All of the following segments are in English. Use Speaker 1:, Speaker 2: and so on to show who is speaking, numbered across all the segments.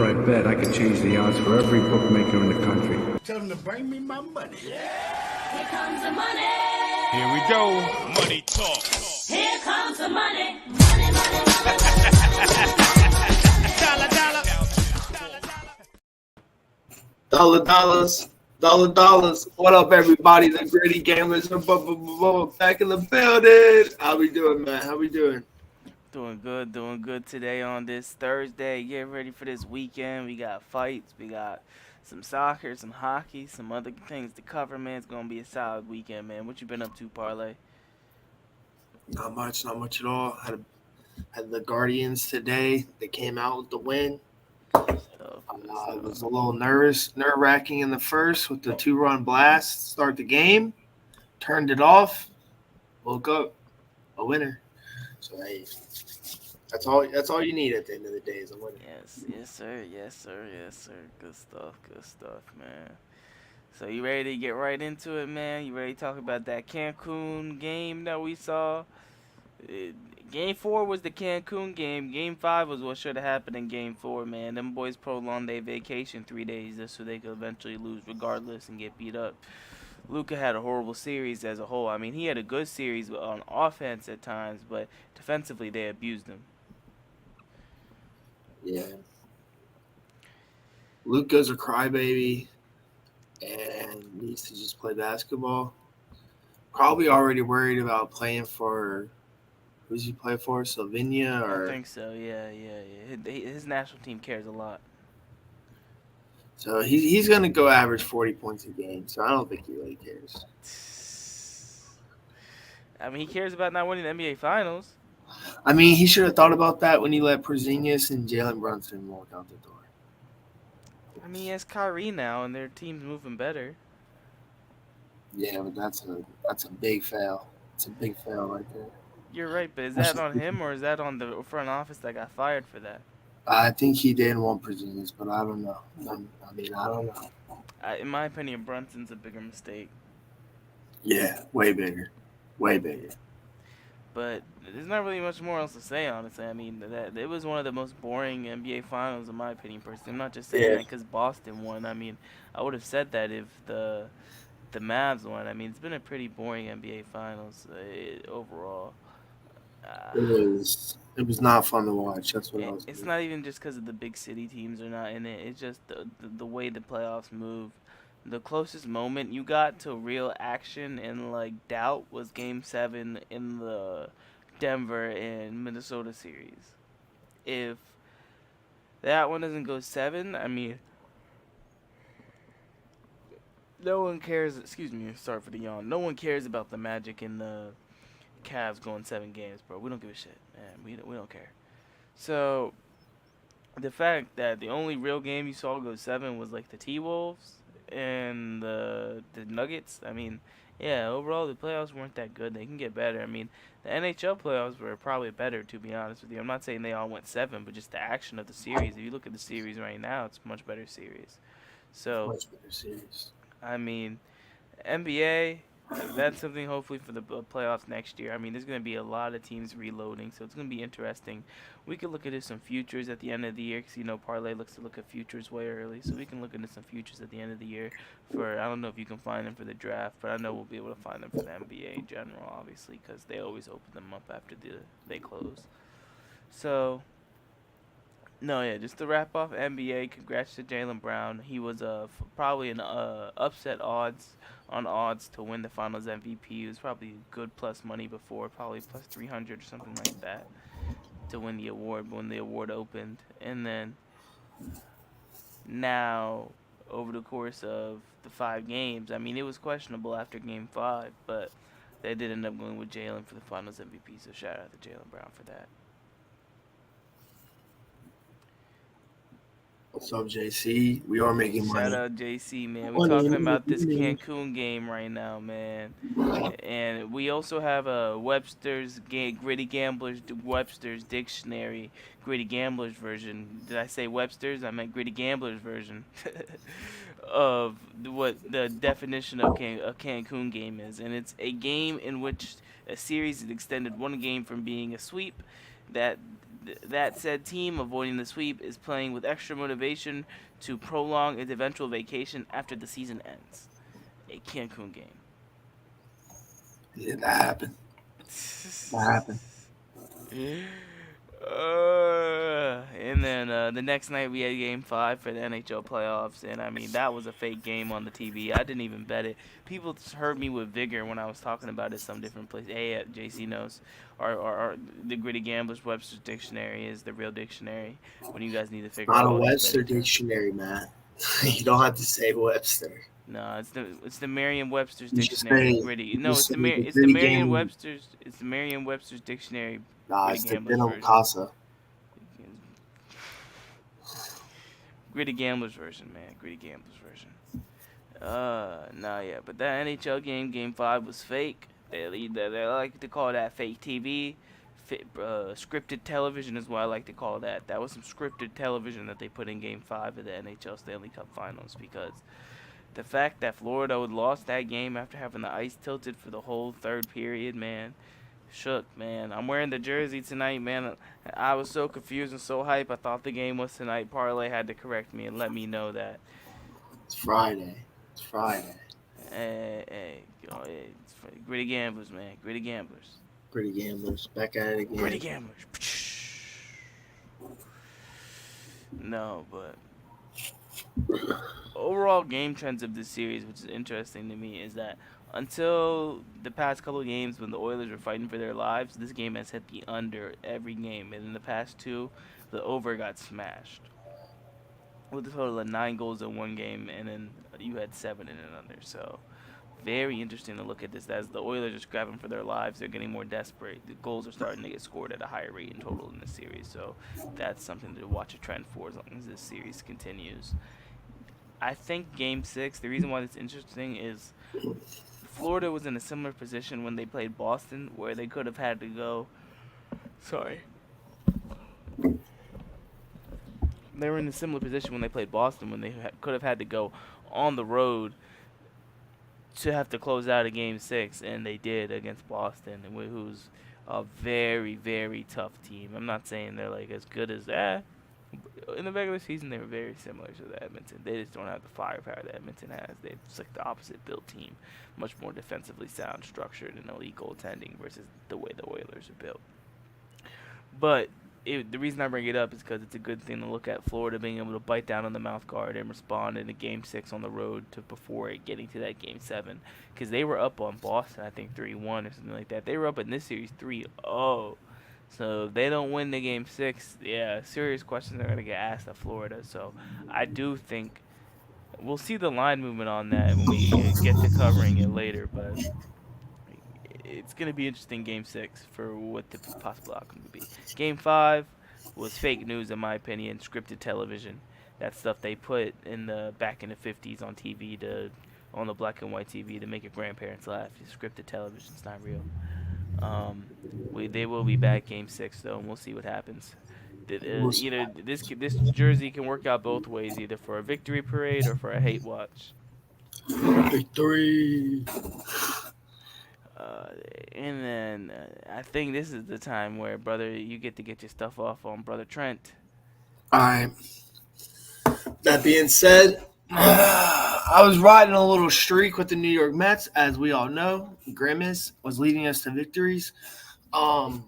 Speaker 1: I bet I could change the odds for every bookmaker in the country.
Speaker 2: Tell them to bring me my money.
Speaker 3: Yeah. Here comes the money.
Speaker 4: Here we go. Money talk.
Speaker 3: Here comes the money. Money, money, money.
Speaker 4: Dollar, dollar.
Speaker 5: Dollars. What up, everybody? The Gritty Gamblers are back in the building. How we doing, man? How we doing?
Speaker 6: Doing good today on this Thursday. Get ready for this weekend. We got fights, we got some soccer, some hockey, some other things to cover, man. It's gonna be a solid weekend, man. What you been up to, Parlay?
Speaker 5: Not much at all. Had the Guardians today. They came out with the win. It was a little nerve-wracking in the first with the 2-run blast to start the game. Turned it off. Woke up a winner. So hey, that's all you need at the end of the day is a winner.
Speaker 6: Yes, sir. Good stuff, man. So you ready to get right into it, man? You ready to talk about that Cancun game that we saw? Game 4 was the Cancun game. Game 5 was what should have happened in Game 4, man. Them boys prolonged their vacation 3 days just so they could eventually lose regardless and get beat up. Luka had a horrible series as a whole. I mean, he had a good series on offense at times, but defensively they abused him.
Speaker 5: Yeah. Luka's a crybaby and needs to just play basketball. Probably already worried about playing for – who's he play for? Slovenia? Or
Speaker 6: I think so, yeah. His national team cares a lot.
Speaker 5: So he's going to go average 40 points a game, so I don't think he really cares.
Speaker 6: I mean, he cares about not winning the NBA Finals.
Speaker 5: I mean, he should have thought about that when he let Porzingis and Jalen Brunson walk out the door.
Speaker 6: I mean, he has Kyrie now, and their team's moving better.
Speaker 5: Yeah, but that's a big fail. It's a big fail right there.
Speaker 6: You're right, but is that on him or is that on the front office that got fired for that?
Speaker 5: I think he didn't want Porzingis, but I don't know. I don't know.
Speaker 6: In my opinion, Brunson's a bigger mistake.
Speaker 5: Yeah, way bigger.
Speaker 6: But there's not really much more else to say, honestly. I mean, that it was one of the most boring NBA Finals, in my opinion, personally. I'm not just saying that because Boston won. I mean, I would have said that if the Mavs won. I mean, it's been a pretty boring NBA Finals overall.
Speaker 5: It was not fun to watch. That's what I was.
Speaker 6: It's not even just because of the big city teams are not in it. It's just the way the playoffs move. The closest moment you got to real action and like doubt was Game 7 in the Denver and Minnesota series. If that one doesn't go 7, I mean, no one cares. Excuse me, sorry for the yawn. No one cares about the Magic and the Cavs going 7 games, bro. We don't give a shit, man. We don't care. So the fact that the only real game you saw go 7 was like the T-Wolves and the Nuggets. I mean, yeah, overall the playoffs weren't that good. They can get better. I mean, the NHL playoffs were probably better, to be honest with you. I'm not saying they all went 7, but just the action of the series. If you look at the series right now, it's a much better series. So,
Speaker 5: much better series.
Speaker 6: I mean, NBA, that's something hopefully for the playoffs next year. I mean, there's going to be a lot of teams reloading, so it's going to be interesting. We could look into some futures at the end of the year because, Parlay looks to look at futures way early, so we can look into some futures at the end of the year for, I don't know if you can find them for the draft, but I know we'll be able to find them for the NBA in general, obviously, because they always open them up after they close. So, no, yeah, just to wrap off NBA, congrats to Jaylen Brown. He was probably an upset odds to win the Finals MVP. He was probably good plus money before, probably plus 300 or something like that to win the award when the award opened. And then now, over the course of the 5 games, I mean, it was questionable after Game 5, but they did end up going with Jaylen for the Finals MVP, so shout out to Jaylen Brown for that.
Speaker 5: What's up, JC? We are making money.
Speaker 6: Shout out JC, man. We're talking about this Cancun game right now, man. And we also have a Webster's Gritty Gamblers Webster's Dictionary Gritty Gamblers version. Did I say Webster's? I meant Gritty Gamblers version of what the definition of a Cancun game is. And it's a game in which a series is extended one game from being a sweep that That said team avoiding the sweep is playing with extra motivation to prolong its eventual vacation after the season ends. A Cancun game.
Speaker 5: Yeah, that happened. That happened.
Speaker 6: And then the next night we had Game 5 for the NHL playoffs, and I mean that was a fake game on the TV. I didn't even bet it. People heard me with vigor when I was talking about it some different places. Hey, JC knows, or the Gritty Gambler's Webster's Dictionary is the real dictionary when you guys need to figure
Speaker 5: Not
Speaker 6: out
Speaker 5: a
Speaker 6: all these
Speaker 5: Webster
Speaker 6: betting terms.
Speaker 5: dictionary, man. You don't have to say Webster.
Speaker 6: No, it's the Merriam-Webster's
Speaker 5: You just
Speaker 6: dictionary.
Speaker 5: say
Speaker 6: Gritty.
Speaker 5: you
Speaker 6: No,
Speaker 5: just say the
Speaker 6: it's the
Speaker 5: gritty game.
Speaker 6: Merriam-Webster's dictionary.
Speaker 5: Nah,
Speaker 6: Gritty
Speaker 5: it's the
Speaker 6: Gambler's
Speaker 5: Denim
Speaker 6: version.
Speaker 5: Casa.
Speaker 6: Gritty Gambler's version, man. Gritty Gambler's version. Nah, yeah. But that NHL game, Game 5, was fake. They like to call that fake TV. Scripted television is what I like to call that. That was some scripted television that they put in Game 5 of the NHL Stanley Cup Finals because the fact that Florida would lost that game after having the ice tilted for the whole third period, man, shook, man. I'm wearing the jersey tonight, man. I was so confused and so hype. I thought the game was tonight. Parlay had to correct me and let me know that.
Speaker 5: It's Friday. It's Friday.
Speaker 6: Hey, it's Gritty Gamblers, man. Gritty Gamblers.
Speaker 5: Gritty Gamblers. Back at it again.
Speaker 6: Gritty Gamblers. No, but overall game trends of this series, which is interesting to me, is that until the past couple of games when the Oilers were fighting for their lives, this game has hit the under every game. And in the past two, the over got smashed. With a total of 9 goals in one game, and then you had 7 in an under. So, very interesting to look at this. As the Oilers are scrapping for their lives, they're getting more desperate. The goals are starting to get scored at a higher rate in total in this series. So, that's something to watch a trend for as long as this series continues. I think Game 6, the reason why it's interesting is Florida was in a similar position when they played Boston, where they could have had to go. Sorry. They were in a similar position when they played Boston, when they could have had to go on the road to have to close out a Game 6, and they did against Boston, who's a very, very tough team. I'm not saying they're like as good as that. In the regular season, they were very similar to the Edmonton. They just don't have the firepower that Edmonton has. They're just like the opposite built team, much more defensively sound, structured, and elite goaltending versus the way the Oilers are built. But the reason I bring it up is because it's a good thing to look at Florida being able to bite down on the mouth guard and respond in a Game 6 on the road to before it getting to that Game 7. Because they were up on Boston, I think, 3-1 or something like that. They were up in this series 3-0. So if they don't win the Game 6, yeah, serious questions are going to get asked of Florida. So I do think we'll see the line movement on that when we get to covering it later. But it's going to be interesting Game 6 for what the possible outcome could be. Game 5 was fake news, in my opinion, scripted television. That stuff they put in the back in the 50s on TV on the black and white TV to make your grandparents laugh. Scripted television, it's not real. They will be back Game 6 though, and we'll see what happens. Either this jersey can work out both ways, either for a victory parade or for a hate watch.
Speaker 5: Victory.
Speaker 6: And then I think this is the time where, brother, you get to get your stuff off on Brother Trent.
Speaker 5: All right. That being said, I was riding a little streak with the New York Mets, as we all know. Grimace was leading us to victories. But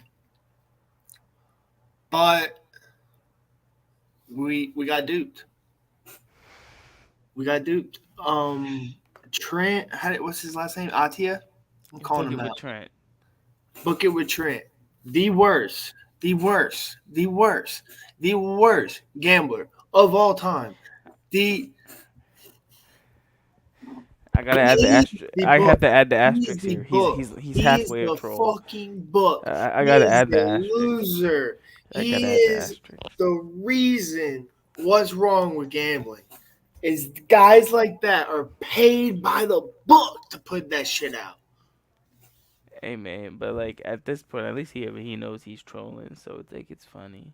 Speaker 5: we got duped. Trent, what's his last name? Atia? I'm calling him out.
Speaker 6: Trent.
Speaker 5: Book it with Trent. The worst gambler of all time.
Speaker 6: I gotta add the asterisk. I have to add the asterisk here. He's halfway a troll.
Speaker 5: Fucking book.
Speaker 6: I gotta add the asterisk.
Speaker 5: Loser. He
Speaker 6: gotta add the
Speaker 5: is
Speaker 6: asterisk.
Speaker 5: the reason what's wrong with gambling. Is guys like that are paid by the book to put that shit out.
Speaker 6: Hey man, but like at this point, at least he knows he's trolling, so it's like it's funny.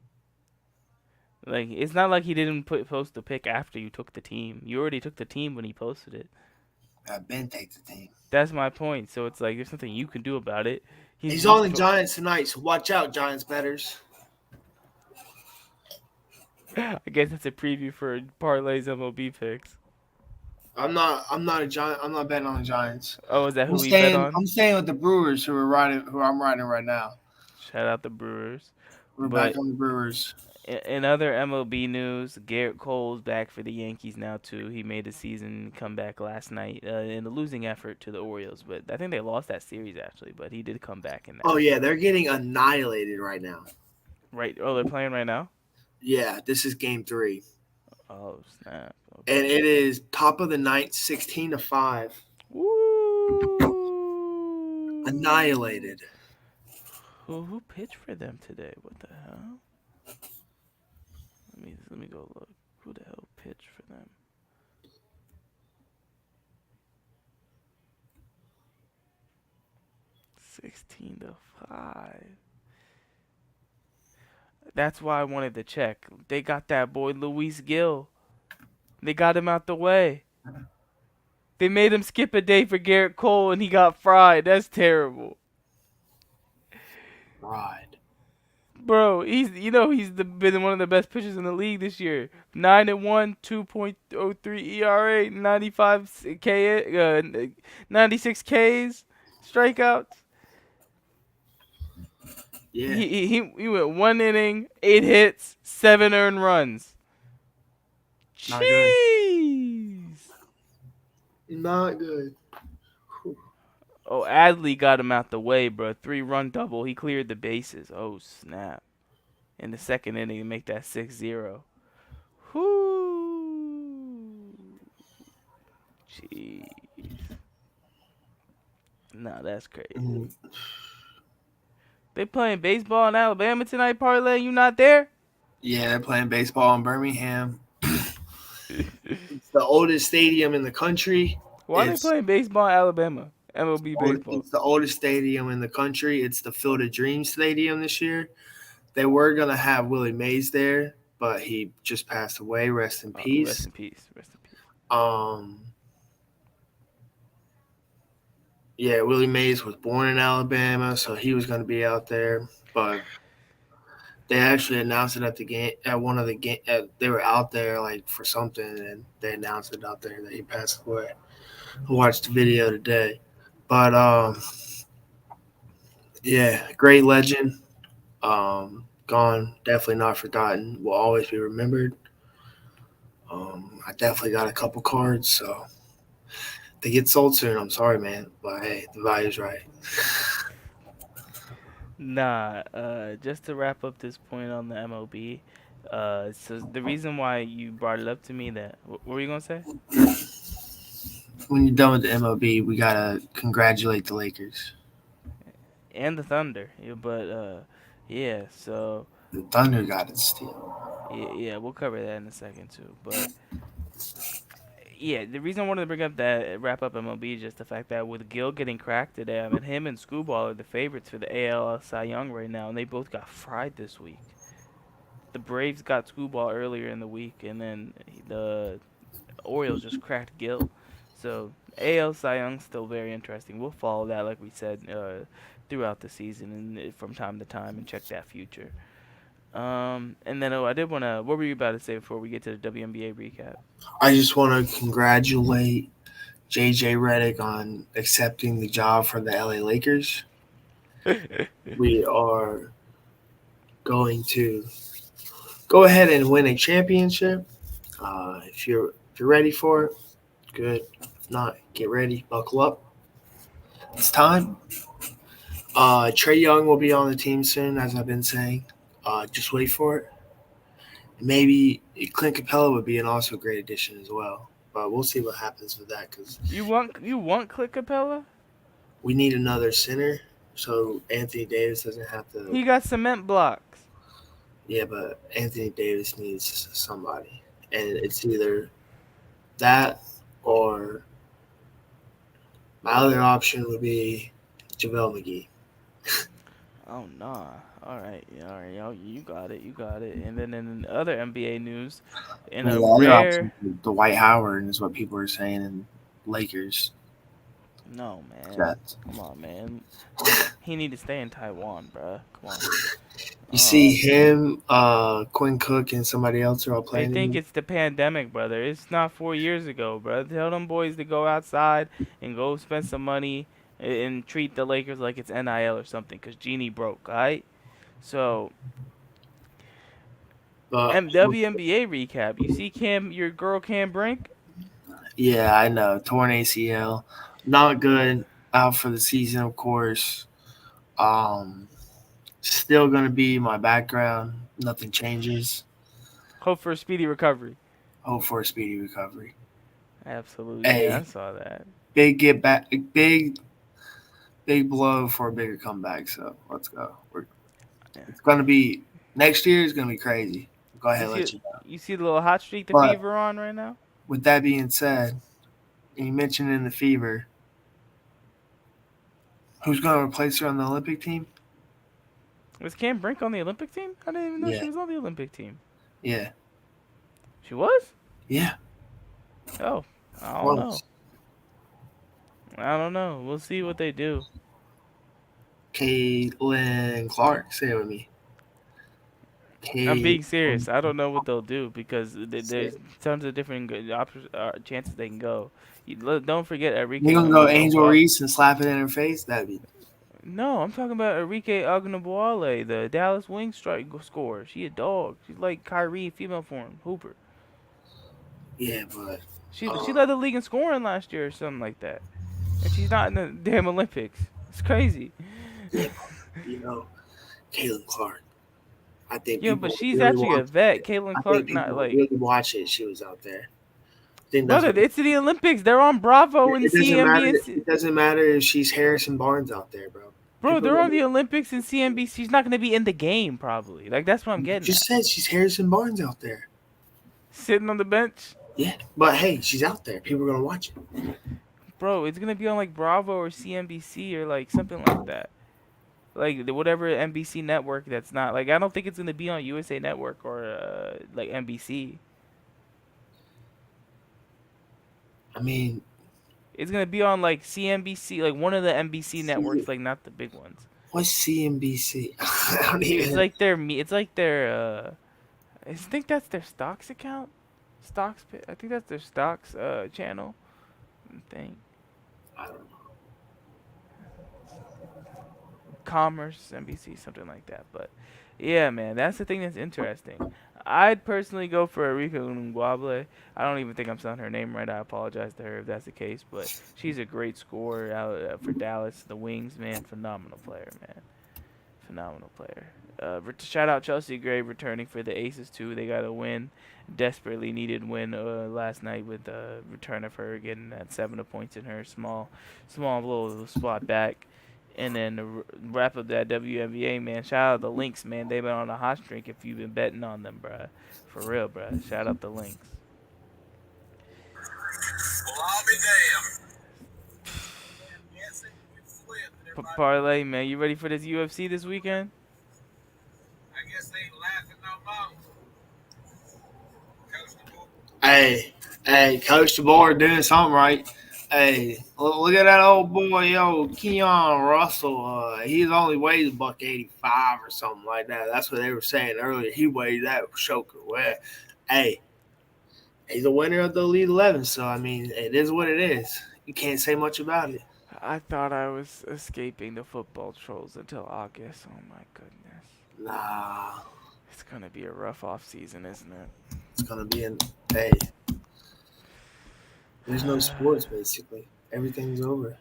Speaker 6: Like it's not like he didn't post the pic after you took the team. You already took the team when he posted it.
Speaker 5: I've been take the team.
Speaker 6: That's my point. So it's like there's nothing you can do about it.
Speaker 5: He's on the Giants tonight, so watch out, Giants bettors.
Speaker 6: I guess it's a preview for Parlay's MLB picks.
Speaker 5: I'm not a Giant. I'm not betting on the Giants.
Speaker 6: Oh, is that who we bet on?
Speaker 5: I'm staying with the Brewers, who I'm riding right now.
Speaker 6: Shout out the Brewers.
Speaker 5: We're back
Speaker 6: But
Speaker 5: on the Brewers.
Speaker 6: in other MLB news, Garrett Cole's back for the Yankees now too. He made a season comeback last night in a losing effort to the Orioles, but I think they lost that series actually. But he did come back in that.
Speaker 5: Oh yeah, they're getting annihilated right now.
Speaker 6: Right? Oh, they're playing right now.
Speaker 5: Yeah, this is Game 3,
Speaker 6: Oh snap! Okay.
Speaker 5: and it is top of the ninth, 16-5.
Speaker 6: Woo!
Speaker 5: Annihilated.
Speaker 6: Who pitched for them today? What the hell? Let me go look. Who the hell pitched for them? 16-5. That's why I wanted to check. They got that boy Luis Gill. They got him out the way. They made him skip a day for Garrett Cole and he got fried. That's terrible.
Speaker 5: Ride.
Speaker 6: Bro, been one of the best pitchers in the league this year. 9-1, 2.03 ERA, 95 K, 96 Ks, strikeouts.
Speaker 5: Yeah.
Speaker 6: He went 1 inning, 8 hits, 7 earned runs.
Speaker 5: Not good.
Speaker 6: Jeez.
Speaker 5: Not good.
Speaker 6: Oh, Adley got him out the way, bro. 3-run double. He cleared the bases. Oh, snap. In the second inning to make that 6-0. Whoo. Jeez. Nah, that's crazy. They playing baseball in Alabama tonight, Parlay. You not there?
Speaker 5: Yeah, they're playing baseball in Birmingham. It's the oldest stadium in the country.
Speaker 6: Why are they playing baseball in Alabama? MLB baseball.
Speaker 5: It's the oldest stadium in the country. It's the Field of Dreams Stadium this year. They were going to have Willie Mays there, but he just passed away. Rest in peace.
Speaker 6: Rest in peace. Rest in peace.
Speaker 5: Yeah, Willie Mays was born in Alabama, so he was going to be out there. But they actually announced it at the game, at one of the game. They were out there like for something, and they announced it out there that he passed away. I watched the video today, but yeah, great legend. Gone, definitely not forgotten. Will always be remembered. I definitely got a couple cards, so they get sold soon. I'm sorry, man, but hey, the value's right.
Speaker 6: Nah, just to wrap up this point on the MLB, so the reason why you brought it up to me that, what were you gonna say?
Speaker 5: When you're done with the MLB, we gotta congratulate the Lakers.
Speaker 6: And the Thunder, yeah, but yeah, so
Speaker 5: The Thunder got it still.
Speaker 6: yeah, we'll cover that in a second too, but yeah, the reason I wanted to bring up that wrap up MLB is just the fact that with Gill getting cracked today, I mean, him and Screwball are the favorites for the AL Cy Young right now, and they both got fried this week. The Braves got Screwball earlier in the week, and then the Orioles just cracked Gill. So AL Cy Young's still very interesting. We'll follow that, like we said, throughout the season and from time to time, and check that future. And then I did want to. What were you about to say before we get to the WNBA recap?
Speaker 5: I just want to congratulate JJ Redick on accepting the job for the LA Lakers. We are going to go ahead and win a championship. If you're ready for it, good. If not, get ready, buckle up. It's time. Trae Young will be on the team soon, as I've been saying. Just wait for it. Maybe Clint Capella would be an also great addition as well, but we'll see what happens with that because
Speaker 6: you want Clint Capella?
Speaker 5: we need another center so Anthony Davis doesn't have to.
Speaker 6: He got cement blocks.
Speaker 5: Yeah, but Anthony Davis needs somebody, and it's either that or my other option would be JaVale McGee.
Speaker 6: Oh nah. All right, yo, you got it. And then in other NBA news, in a rare,
Speaker 5: Dwight Howard is what people are saying in Lakers.
Speaker 6: no man,
Speaker 5: Jets.
Speaker 6: come on man, he need to stay in Taiwan, bruh. Come
Speaker 5: You see him, Quinn Cook, and somebody else are all
Speaker 6: They
Speaker 5: playing
Speaker 6: think
Speaker 5: together.
Speaker 6: it's the pandemic, brother. It's not 4 years ago, brother. Tell them boys to go outside and go spend some money and treat the Lakers like it's NIL or something, cause Genie broke, alright? So
Speaker 5: But
Speaker 6: WNBA recap. You see your girl Cam Brink?
Speaker 5: yeah, I know. Torn ACL. Not good. Out for the season, of course. Um, Still going to be my background. Nothing changes.
Speaker 6: Hope for a speedy recovery.
Speaker 5: Hope for a speedy recovery.
Speaker 6: Absolutely, yeah, I
Speaker 5: Hey,
Speaker 6: saw that.
Speaker 5: big get back. Big blow for a bigger comeback. So let's go.
Speaker 6: Yeah.
Speaker 5: It's going to be next year. Is going to be crazy. Go ahead,
Speaker 6: You
Speaker 5: and
Speaker 6: see,
Speaker 5: let you know.
Speaker 6: you see the little hot streak the
Speaker 5: But
Speaker 6: Fever on right now?
Speaker 5: with that being said, and you mentioned in the fever, who's going to replace her on the Olympic team?
Speaker 6: Was Cam Brink on the Olympic team? I didn't even know
Speaker 5: Yeah,
Speaker 6: she was on the Olympic team.
Speaker 5: yeah,
Speaker 6: She was?
Speaker 5: yeah.
Speaker 6: Oh, I don't know.
Speaker 5: Close.
Speaker 6: I don't know. We'll see what they do.
Speaker 5: Caitlin Clark. Say it with me.
Speaker 6: I'm being
Speaker 5: Caitlin.
Speaker 6: serious. I don't know what they'll do because
Speaker 5: Say
Speaker 6: there's
Speaker 5: it.
Speaker 6: tons of different chances they can go. Don't forget
Speaker 5: You
Speaker 6: Enrique
Speaker 5: gonna go Angel Reese and slap it in her face? That'd be
Speaker 6: No, I'm talking about Enrique Agnabuale, the Dallas Wings strike scorer. She a dog. She's like Kyrie female form, Hooper.
Speaker 5: yeah, but
Speaker 6: She
Speaker 5: uh,
Speaker 6: led the league in scoring last year or something like that, and she's not in the damn Olympics. It's crazy.
Speaker 5: yeah, Caitlin Clark. I think
Speaker 6: Yeah, but
Speaker 5: people
Speaker 6: she's
Speaker 5: really
Speaker 6: actually a
Speaker 5: want.
Speaker 6: vet. Caitlin
Speaker 5: I think
Speaker 6: Clark, not
Speaker 5: people
Speaker 6: like
Speaker 5: really watch it. She was out there. I think that's
Speaker 6: brother.
Speaker 5: what.
Speaker 6: It's the Olympics. They're on Bravo and
Speaker 5: It doesn't matter.
Speaker 6: CNBC.
Speaker 5: It doesn't matter if she's Harrison Barnes out there, bro.
Speaker 6: Bro,
Speaker 5: People are
Speaker 6: they're on
Speaker 5: gonna.
Speaker 6: the Olympics and CNBC. She's not gonna be in the game probably. Like that's what I'm getting
Speaker 5: Just
Speaker 6: at.
Speaker 5: said she's Harrison Barnes out there.
Speaker 6: Sitting on the bench.
Speaker 5: Yeah, but hey, she's out there. People are gonna watch it.
Speaker 6: Bro, it's gonna be on like Bravo or CNBC or like something like that. Like whatever NBC network that's not like I don't think it's gonna be on USA Network or like NBC.
Speaker 5: I mean,
Speaker 6: It's gonna be on like CNBC, like one of the NBC networks,
Speaker 5: see,
Speaker 6: like not the big ones.
Speaker 5: what's CNBC? I don't
Speaker 6: It's
Speaker 5: even.
Speaker 6: like their me. It's like their. I think that's their stocks account. I think that's their stocks channel thing.
Speaker 5: I don't know.
Speaker 6: Commerce, NBC, something like that. But yeah, man, that's the thing that's interesting. I'd personally go for Erika Ngwable. I don't even think I'm saying her name right. I apologize to her if that's the case, but she's a great scorer out for Dallas. The Wings, man, phenomenal player, man, phenomenal player. Shout out Chelsea Gray returning for the Aces too. They got a win, desperately needed win last night with the return of her getting that 7 points in her small little spot back. And then to wrap up that WNBA, man, shout out the Lynx, man. They've been on a hot streak if you've been betting on them, bruh. For real, bruh. Shout out the Lynx.
Speaker 2: Well, I'll be damned.
Speaker 6: Parlay, man. You ready for this UFC this weekend?
Speaker 2: I guess they ain't laughing no more. Coach the boy.
Speaker 5: Hey, Coach DeBoer doing something right. Hey, look at that old boy, Keon Russell. He's only weighs $185 or something like that. That's what they were saying earlier. He weighs that choker. Well, hey, he's a winner of the Elite 11, so I mean, it is what it is. You can't say much about it.
Speaker 6: I thought I was escaping the football trolls until August. Oh my goodness.
Speaker 5: Nah,
Speaker 6: It's gonna be a rough off season, isn't it?
Speaker 5: it's gonna be an hey. There's no sports basically. Everything's over.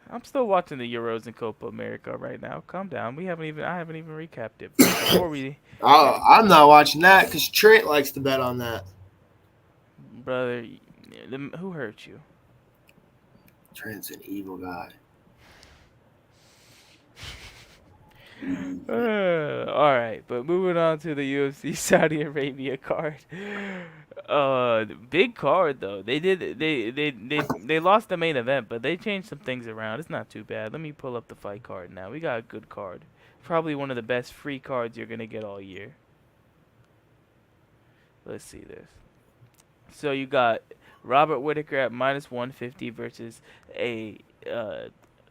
Speaker 6: I'm still watching the Euros and Copa America right now. Calm down. I haven't even recapped it. But before we,
Speaker 5: I'm not watching that because Trent likes to bet on that.
Speaker 6: brother, who hurt you?
Speaker 5: Trent's an evil guy.
Speaker 6: All right, but moving on to the UFC Saudi Arabia card. Big card though. They lost the main event, but they changed some things around. It's not too bad. Let me pull up the fight card now. We got a good card. Probably one of the best free cards you're gonna get all year. Let's see this. So you got Robert Whitaker at -150 versus a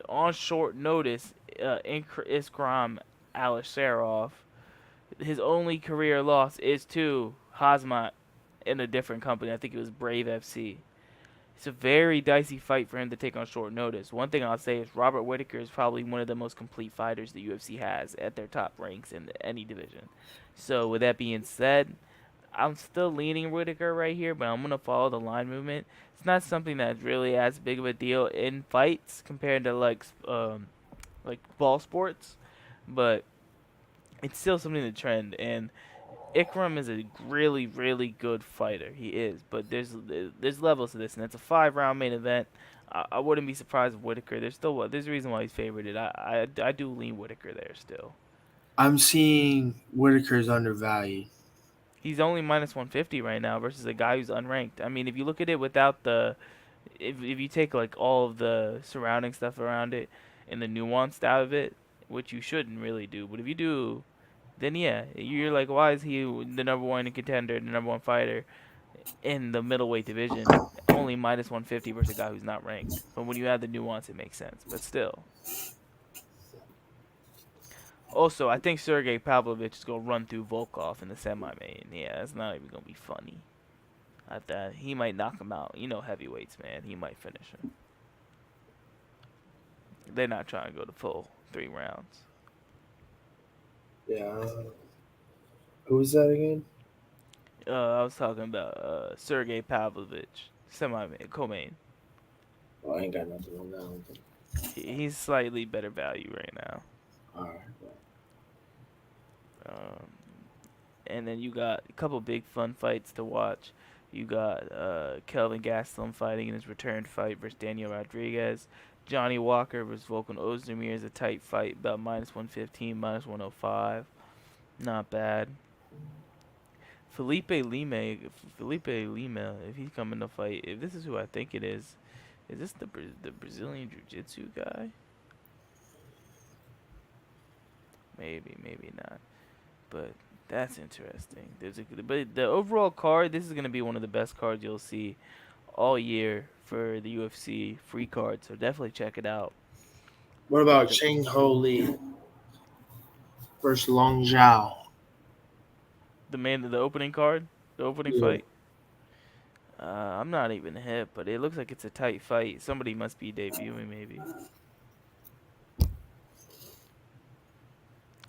Speaker 6: on short notice Iskram Alisherov. his only career loss is to Hazmat in a different company. I think it was Brave FC. It's a very dicey fight for him to take on short notice. One thing I'll say is Robert Whittaker is probably one of the most complete fighters the UFC has at their top ranks in any division. So with that being said, I'm still leaning Whittaker right here, but I'm gonna follow the line movement. It's not something that's really as big of a deal in fights compared to like ball sports, but it's still something to trend. And Ikram is a really, really good fighter. He is, but there's levels to this, and it's a 5-round main event. I wouldn't be surprised if Whittaker. There's a reason why he's favorited. I do lean Whittaker there still.
Speaker 5: I'm seeing Whitaker's undervalued.
Speaker 6: He's only minus 150 right now versus a guy who's unranked. I mean, if you look at it without if you take like all of the surrounding stuff around it and the nuanced out of it, which you shouldn't really do, but if you do, then yeah, you're like, why is he the number one contender, the number one fighter in the middleweight division, only minus 150 versus a guy who's not ranked? But when you add the nuance, it makes sense. But still. Also, I think Sergey Pavlovich is gonna run through Volkov in the semi-main. Yeah, it's not even gonna be funny. At that, he might knock him out. You know, heavyweights, man. He might finish him. They're not trying to go the full 3 rounds.
Speaker 5: Yeah. Who was that again?
Speaker 6: I was talking about Sergey Pavlovich, semi-main, co-main.
Speaker 5: Oh, I ain't got nothing on that one.
Speaker 6: He's slightly better value right now.
Speaker 5: All right.
Speaker 6: And then you got a couple big fun fights to watch. You got Kelvin Gastelum fighting in his return fight versus Daniel Rodriguez. Johnny Walker versus Volkan Ozdemir is a tight fight, about minus 115, minus 105. Not bad. Felipe Lima, if he's coming to fight, if this is who I think it is this the Brazilian Jiu-Jitsu guy? Maybe not. But that's interesting. But the overall card, this is gonna be one of the best cards you'll see all year for the UFC free card. So definitely check it out.
Speaker 5: What about Cheng Ho Lee versus Long Zhao?
Speaker 6: The opening card, the opening
Speaker 5: Yeah.
Speaker 6: fight. I'm not even hip, but it looks like it's a tight fight. Somebody must be debuting, maybe.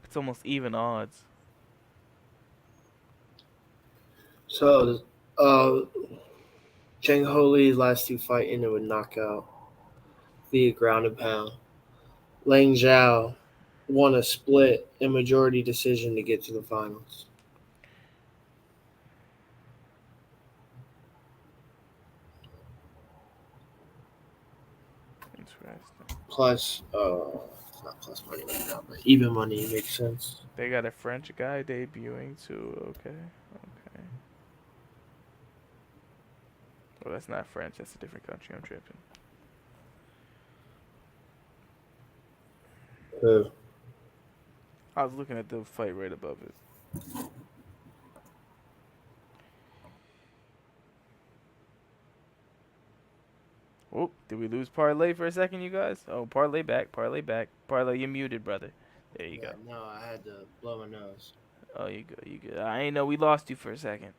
Speaker 6: It's almost even odds.
Speaker 5: So, Cheng Ho Lee's last 2 fight ended with knockout via ground and pound. Lang Zhao won a split and majority decision to get to the finals.
Speaker 6: Interesting.
Speaker 5: Plus, not plus money right now, but even money makes sense.
Speaker 6: They got a French guy debuting too. Okay. Well, that's not French. That's a different country. I'm tripping. I was looking at the fight right above it. Oh, did we lose Parlay for a second, you guys? Oh, Parlay back. Parlay, you're muted, brother. There you go.
Speaker 5: No, I had to blow my nose.
Speaker 6: Oh, you good. I ain't know we lost you for a second.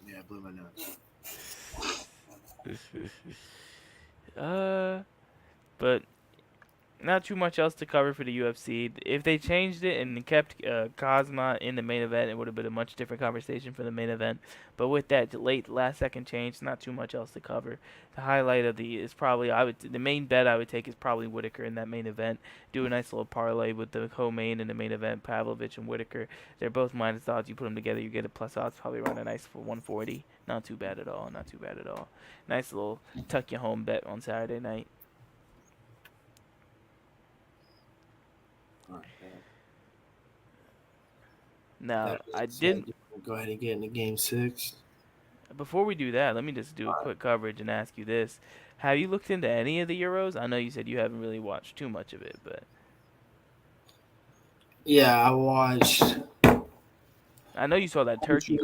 Speaker 5: Yeah, I blew my nose.
Speaker 6: But not too much else to cover for the UFC. If they changed it and kept Cosma in the main event, it would have been a much different conversation for the main event. But with that last second change, not too much else to cover. The highlight of the main bet I would take is probably Whittaker in that main event. Do a nice little parlay with the co-main in the main event, Pavlovich and Whittaker. They're both minus odds. You put them together, you get a plus odds probably around a nice for 140. Not too bad at all. Nice little tuck you home bet on Saturday night. Now, I didn't.
Speaker 5: Go ahead and get into game 6.
Speaker 6: Before we do that, let me just do a quick coverage and ask you this. Have you looked into any of the Euros? I know you said you haven't really watched too much of it, but...
Speaker 5: Yeah, I watched...
Speaker 6: I know you saw that Turkey.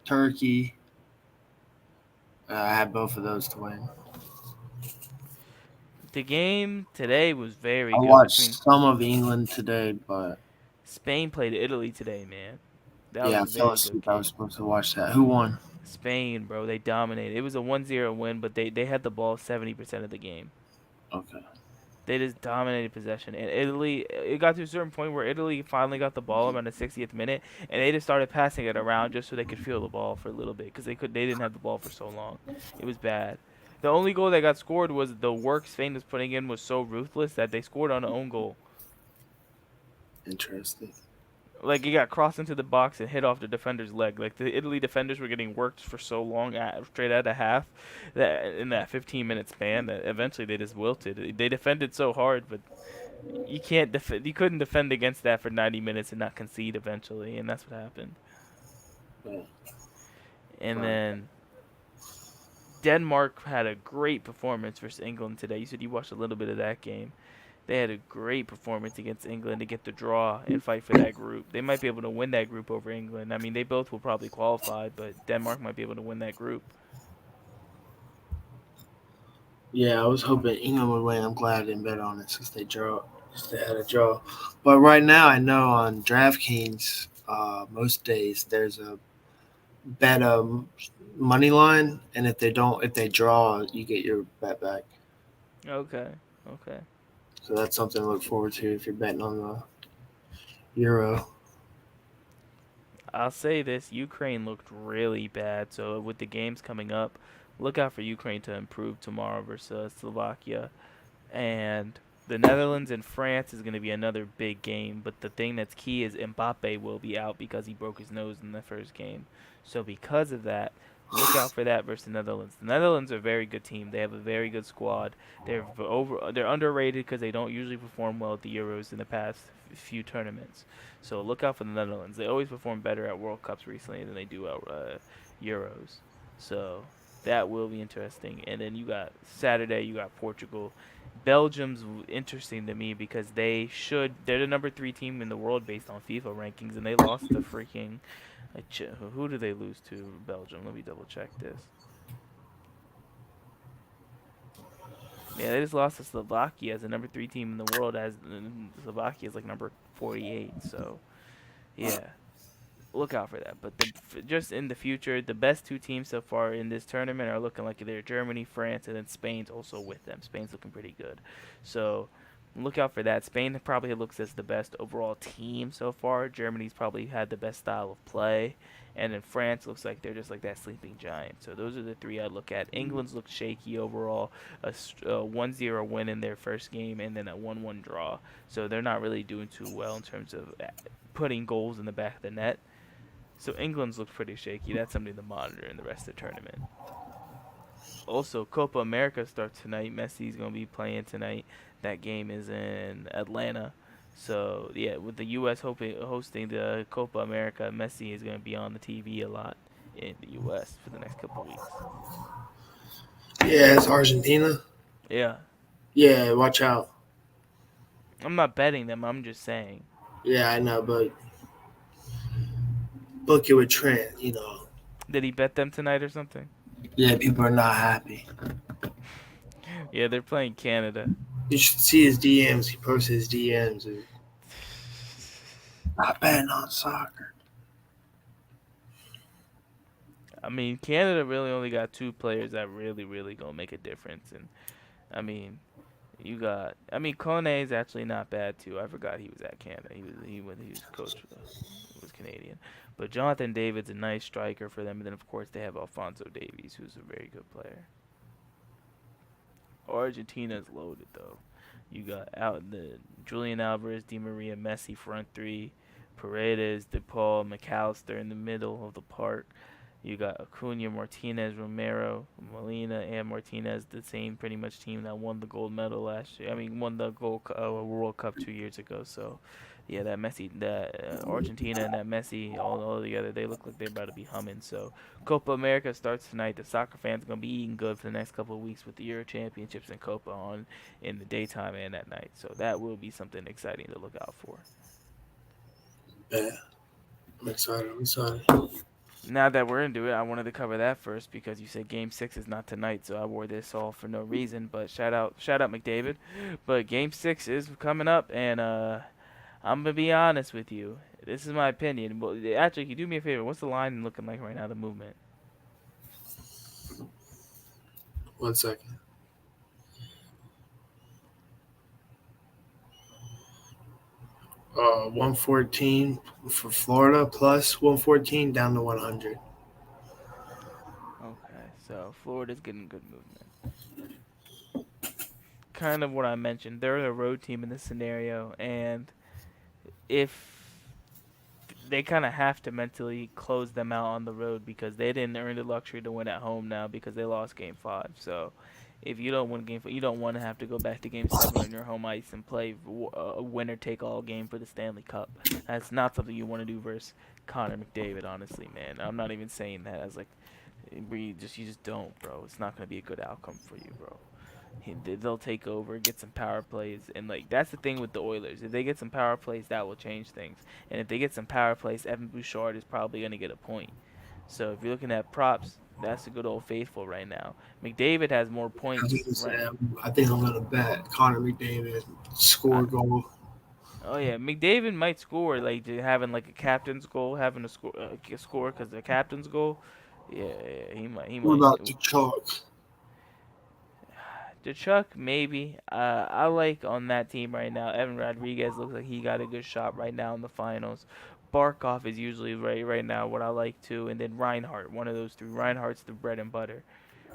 Speaker 5: Turkey. I had both of those to win.
Speaker 6: The game today was very
Speaker 5: I
Speaker 6: good.
Speaker 5: watched some of England today, but...
Speaker 6: Spain played Italy today, man. That
Speaker 5: Yeah,
Speaker 6: was
Speaker 5: I
Speaker 6: a
Speaker 5: fell
Speaker 6: very good
Speaker 5: asleep. I was
Speaker 6: game.
Speaker 5: supposed to watch that. Who won?
Speaker 6: Spain, bro, they dominated. It was a 1-0 win, but they had the ball 70% of the game.
Speaker 5: Okay.
Speaker 6: They just dominated possession. And Italy, it got to a certain point where Italy finally got the ball around the 60th minute, and they just started passing it around just so they could feel the ball for a little bit because they didn't have the ball for so long. It was bad. The only goal that got scored was the work Spain was putting in was so ruthless that they scored on their own goal.
Speaker 5: Interesting.
Speaker 6: Like it got crossed into the box and hit off the defender's leg. Like the Italy defenders were getting worked for so long straight out of half that in that 15-minute span that eventually they just wilted. They defended so hard, but you can't defend. You couldn't defend against that for 90 minutes and not concede eventually, and that's what happened.
Speaker 5: Yeah.
Speaker 6: And
Speaker 5: Right.
Speaker 6: then Denmark had a great performance versus England today. You said you watched a little bit of that game. They had a great performance against England to get the draw and fight for that group. They might be able to win that group over England. I mean, they both will probably qualify, but Denmark might be able to win that group.
Speaker 5: Yeah, I was hoping England would win. I'm glad I didn't bet on it since they draw. Since they had a draw. But right now, I know on DraftKings, most days there's a bet money line, and if they draw, you get your bet back.
Speaker 6: Okay, okay.
Speaker 5: So that's something to look forward to if you're betting on the Euro.
Speaker 6: I'll say this: Ukraine looked really bad. So with the games coming up, look out for Ukraine to improve tomorrow versus Slovakia. And the Netherlands and France is going to be another big game. But the thing that's key is Mbappe will be out because he broke his nose in the first game. So because of that, look out for that versus the Netherlands. The Netherlands are a very good team. They have a very good squad. They're underrated because they don't usually perform well at the Euros in the past few tournaments. So look out for the Netherlands. They always perform better at World Cups recently than they do at Euros. So that will be interesting. And then you got Saturday, you got Portugal. Belgium's interesting to me because they're the number 3 team in the world based on FIFA rankings, and they lost to freaking who do they lose to? Belgium. Let me double check this. Yeah, they just lost to Slovakia as the number 3 team in the world. As Slovakia is like number 48. So yeah, look out for that. But just in the future, the best 2 teams so far in this tournament are looking like they're Germany, France, and then Spain's also with them. Spain's looking pretty good. So look out for that. Spain probably looks as the best overall team so far. Germany's probably had the best style of play. And then France looks like they're just like that sleeping giant. So those are the 3 I look at. England's looked shaky overall. A 1-0 win in their first game and then a 1-1 draw. So they're not really doing too well in terms of putting goals in the back of the net. So England's looked pretty shaky. That's something to monitor in the rest of the tournament. Also, Copa America starts tonight. Messi's going to be playing tonight. That game is in Atlanta. So, yeah, with the U.S. hosting the Copa America, Messi is going to be on the TV a lot in the U.S. for the next couple of weeks.
Speaker 5: Yeah, it's Argentina.
Speaker 6: Yeah.
Speaker 5: Yeah, watch out.
Speaker 6: I'm not betting them. I'm just saying.
Speaker 5: Yeah, I know, but book it with Trent.
Speaker 6: Did he bet them tonight or something?
Speaker 5: Yeah, people are not happy.
Speaker 6: Yeah, they're playing Canada.
Speaker 5: You should see his DMs. He posts his DMs. And not betting on soccer.
Speaker 6: I mean, Canada really only got 2 players that really, really gonna make a difference. And I mean, Kone is actually not bad too. I forgot he was at Canada. He was coach for was Canadian. But Jonathan David's a nice striker for them. And then of course they have Alfonso Davies, who's a very good player. Argentina's loaded though. You got out the Julian Alvarez, Di Maria, Messi front 3, Paredes, DePaul, McAllister in the middle of the park. You got Acuna, Martinez, Romero, Molina, and Martinez, the same pretty much team that won the gold medal last year. I mean, won the World Cup 2 years ago. So, yeah, that Argentina and that Messi all together, they look like they're about to be humming. So, Copa America starts tonight. The soccer fans are gonna be eating good for the next couple of weeks with the Euro Championships and Copa on in the daytime and at night. So that will be something exciting to look out for.
Speaker 5: Yeah, I'm excited.
Speaker 6: Now that we're into it, I wanted to cover that first because you said Game 6 is not tonight, so I wore this all for no reason. But shout out McDavid. But Game 6 is coming up, and I'm gonna be honest with you. This is my opinion. Well, actually, can you do me a favor? What's the line looking like right now? The movement.
Speaker 5: 1 second. Uh, 114 for Florida plus 114 down to 100.
Speaker 6: Okay, so Florida's getting good movement. Kind of what I mentioned. They're the road team in this scenario, and if they kind of have to mentally close them out on the road because they didn't earn the luxury to win at home now because they lost Game 5. So if you don't win Game 5, you don't want to have to go back to Game 7 on your home ice and play a winner-take-all game for the Stanley Cup. That's not something you want to do versus Connor McDavid, honestly, man. I'm not even saying that as like, you just don't, bro. It's not gonna be a good outcome for you, bro. They'll take over, get some power plays, and like that's the thing with the Oilers. If they get some power plays, that will change things. And if they get some power plays, Evan Bouchard is probably gonna get a point. So if you're looking at props, that's the good old faithful right now. McDavid has more points, right?
Speaker 5: I think I'm gonna bet Connor McDavid
Speaker 6: I,
Speaker 5: score goal.
Speaker 6: oh yeah, McDavid might score like having like a captain's goal, having a score because the captain's goal. Yeah, yeah, he might. He
Speaker 5: What
Speaker 6: might.
Speaker 5: about the chalk?
Speaker 6: Chuck, maybe. I like on that team right now. Evan Rodriguez looks like he got a good shot right now in the finals. Barkov is usually right now what I like too, and then Reinhardt, one of those three. Reinhardt's the bread and butter.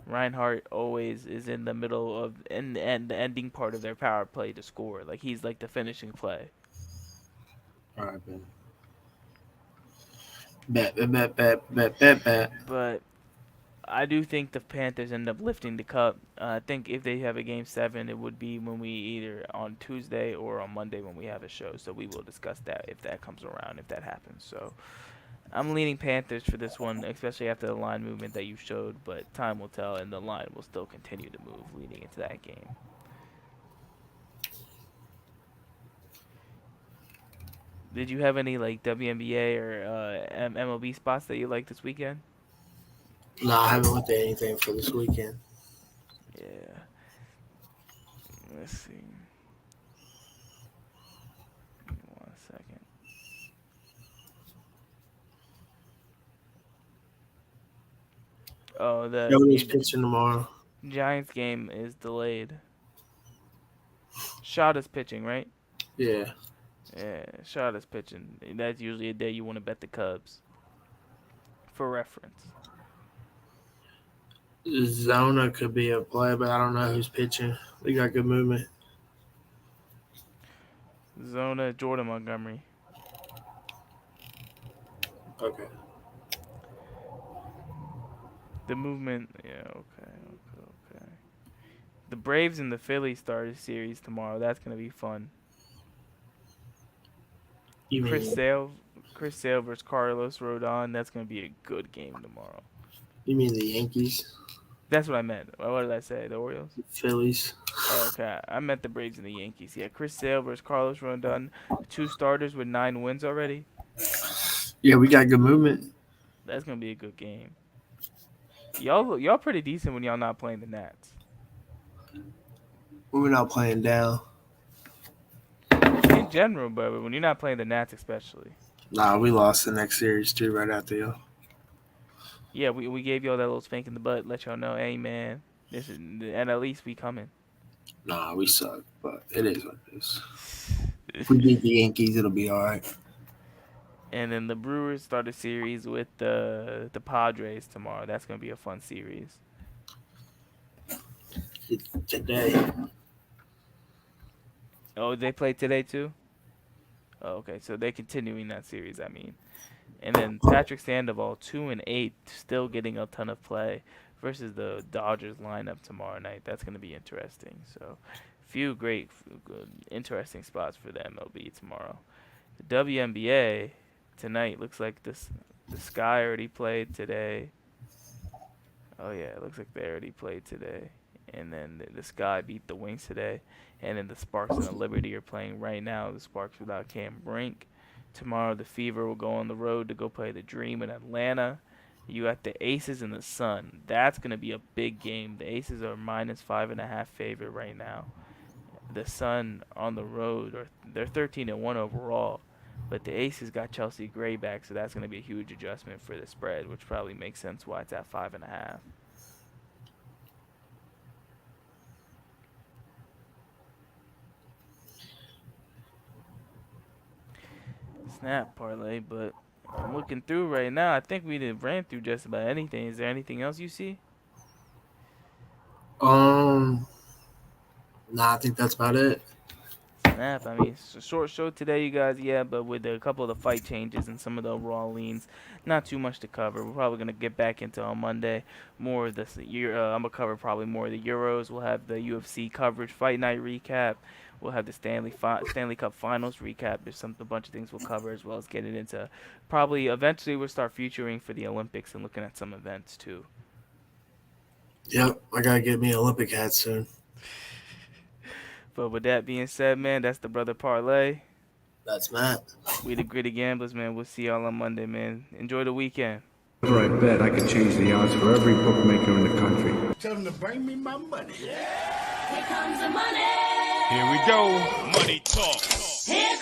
Speaker 6: Reinhardt always is in the middle of and the ending part of their power play to score. Like he's like the finishing play.
Speaker 5: All right, man. Bet.
Speaker 6: But I do think the Panthers end up lifting the cup. I think if they have a game 7, it would be when we either on Tuesday or on Monday when we have a show. So we will discuss that if that comes around, if that happens. So I'm leaning Panthers for this one, especially after the line movement that you showed. But time will tell, and the line will still continue to move leading into that game. Did you have any like WNBA or MLB spots that you like this weekend?
Speaker 5: No, I haven't looked at anything for this weekend.
Speaker 6: Yeah. Let's see. Give me 1 second. Oh,
Speaker 5: Nobody's pitching tomorrow.
Speaker 6: Giants game is delayed. Shot is pitching, right?
Speaker 5: Yeah.
Speaker 6: Yeah, Shot is pitching. That's usually a day you want to bet the Cubs. For reference.
Speaker 5: Zona could be a play, but I don't know who's pitching. We got good movement.
Speaker 6: Zona, Jordan Montgomery.
Speaker 5: Okay.
Speaker 6: The movement, yeah, okay. The Braves and the Phillies start a series tomorrow. That's gonna be fun.
Speaker 5: You
Speaker 6: Chris
Speaker 5: mean
Speaker 6: Sale, Chris Sale versus Carlos Rodon. That's gonna be a good game tomorrow.
Speaker 5: the Yankees,
Speaker 6: That's what I meant. What did I say? The Orioles?
Speaker 5: Phillies?
Speaker 6: Oh, okay, I meant the Braves and the Yankees. Yeah, Chris Sale versus Carlos Rodon. 2 starters with 9 wins already.
Speaker 5: Yeah, we got good movement.
Speaker 6: That's gonna be a good game. Y'all pretty decent when y'all not playing the Nats.
Speaker 5: We're not playing down.
Speaker 6: In general, but when you're not playing the Nats especially.
Speaker 5: Nah, we lost the next series too right after you.
Speaker 6: Yeah, we gave y'all that little spank in the butt, let y'all know, hey man, and at least we coming.
Speaker 5: Nah, we suck, but it is what it is. If we beat the Yankees, it'll be all right.
Speaker 6: And then the Brewers start a series with the Padres tomorrow. That's gonna be a fun series.
Speaker 5: Today.
Speaker 6: Oh, they play today too? Oh, okay, so they're continuing that series, I mean. And then Patrick Sandoval, 2-8, still getting a ton of play versus the Dodgers lineup tomorrow night. That's going to be interesting. So, few good, interesting spots for the MLB tomorrow. The WNBA tonight looks like the Sky already played today. Oh yeah, it looks like they already played today. And then the Sky beat the Wings today. And then the Sparks and the Liberty are playing right now. The Sparks without Cam Brink. Tomorrow the Fever will go on the road to go play the Dream in Atlanta. You got the Aces and the Sun. That's going to be a big game. The Aces are -5.5 favorite right now. the Sun on the road, or they're 13-1 overall. But the Aces got Chelsea Gray back, so that's going to be a huge adjustment for the spread, which probably makes sense why it's at 5.5. Snap parlay, but I'm looking through right now. I think we did ran through just about anything. Is there anything else you see?
Speaker 5: Nah, I think that's about it.
Speaker 6: Snap. I mean, it's a short show today, you guys. Yeah, but with a couple of the fight changes and some of the overall leans, not too much to cover. We're probably gonna get back into on Monday more of this year. I'm gonna cover probably more of the Euros. We'll have the UFC coverage, fight night recap. We'll have the Stanley Cup Finals recap. There's a bunch of things we'll cover, as well as getting into probably eventually we'll start featuring for the Olympics and looking at some events too.
Speaker 5: Yep, I gotta get me an Olympic hat soon.
Speaker 6: But with that being said, man, that's the Brother Parlay.
Speaker 5: That's Matt.
Speaker 6: We the Gritty Gamblers, man. We'll see y'all on Monday, man. Enjoy the weekend.
Speaker 1: Whenever I bet, I could change the odds for every bookmaker in the country.
Speaker 3: Here comes the money.
Speaker 4: Here we go. Money talk.
Speaker 3: Here comes